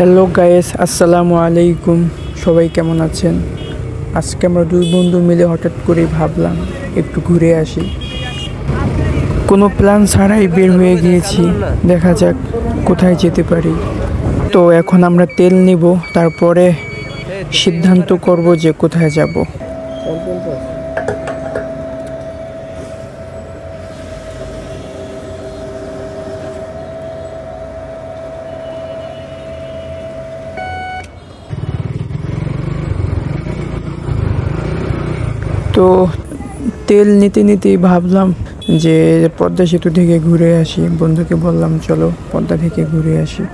Hello guys, আসসালামু আলাইকুম। সবাই কেমন আছেন? আজকে আমরা দুই বন্ধু মিলে হঠাৎ করে ভাবলাম একটু ঘুরে আসি। কোনো প্ল্যান ছাড়াই বের হয়ে গিয়েছি, দেখা যাক কোথায় যেতে পারি। তো এখন আমরা তেল নিব, তারপরে সিদ্ধান্ত করব যে কোথায় যাব। তো তেল নিতে নিতেই ভাবলাম যে পদ্মা সেতু থেকে ঘুরে আসি। বন্ধুকে বললাম চলো পদ্মা থেকে ঘুরে আসি।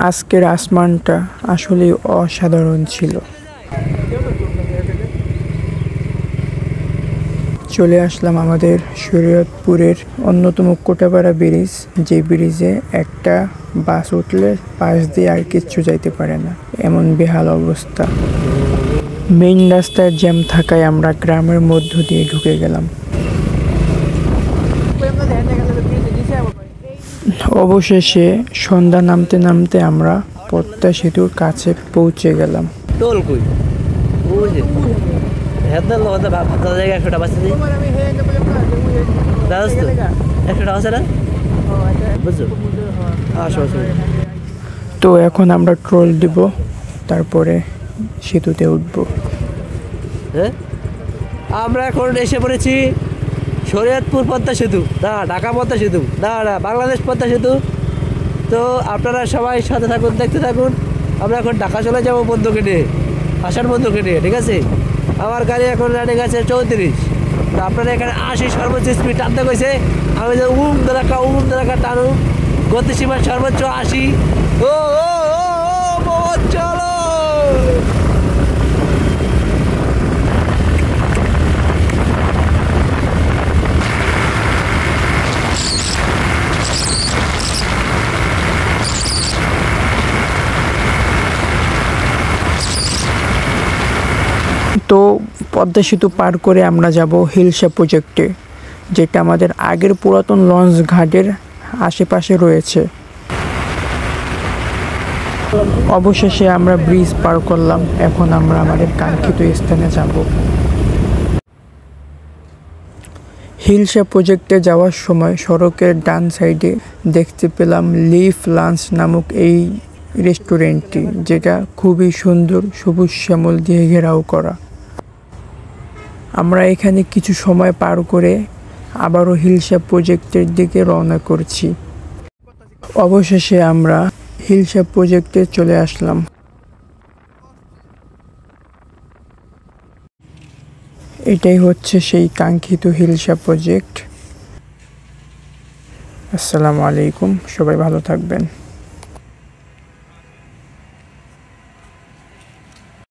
আজকের আসমানটা আসলে অসাধারণ ছিল। চলে আসলাম আমাদের শরীয়তপুরের অন্যতম কোটাপাড়া ব্রিজ, যে ব্রিজে একটা বাস উঠলে পাশ দিয়ে আর কিচ্ছু যাইতে পারে না, এমন বেহাল অবস্থা। মেইন রাস্তায় জ্যাম থাকায় আমরা গ্রামের মধ্য দিয়ে ঢুকে গেলাম। অবশেষে সন্ধ্যা নামতে নামতে আমরা পদ্মা সেতুর কাছে পৌঁছে গেলাম। তো এখন আমরা ট্রল দিব, তারপরে সেতুতে উঠব। আমরা এখন এসে পড়েছি শরীয়তপুর পদ্মা সেতু, না ঢাকা পদ্মা সেতু, না বাংলাদেশ পদ্মা সেতু। তো আপনারা সবাই সাথে থাকুন, দেখতে থাকুন। আমরা এখন ঢাকা চলে যাবো বন্ধুকে নিয়ে, আসার বন্ধুকে নিয়ে, ঠিক আছে? আমার গাড়ি এখন রানিং আছে 34। তো আপনারা এখানে 80 সর্বোচ্চ স্পিড টানতে গেছে। আমি যে উম দাঁড়াকা টানু, গতিসীমা সর্বোচ্চ 80। ও ও ও ও চলো। তো পদ্মা সেতু পার করে আমরা যাব হিলসা প্রজেক্টে, যেটা আমাদের আগের পুরাতন লঞ্চ ঘাটের আশেপাশে রয়েছে। অবশেষে আমরা ব্রিজ পার করলাম, এখন আমরা আমাদের কাঙ্ক্ষিত স্থানে যাব। হিলসা প্রজেক্টে যাওয়ার সময় সড়কের ডান সাইডে দেখতে পেলাম লিফ লাঞ্চ নামক এই রেস্টুরেন্টটি, যেটা খুবই সুন্দর, সবুজ শ্যামল দিয়ে ঘেরাও করা। আমরা এখানে কিছু সময় পার করে আবারও হিলসা প্রজেক্টের দিকে রওনা করছি। অবশেষে আমরা হিলসা প্রজেক্টে চলে আসলাম। এটাই হচ্ছে সেই কাঙ্ক্ষিত হিলসা প্রজেক্ট। আসসালামু আলাইকুম, সবাই ভালো থাকবেন।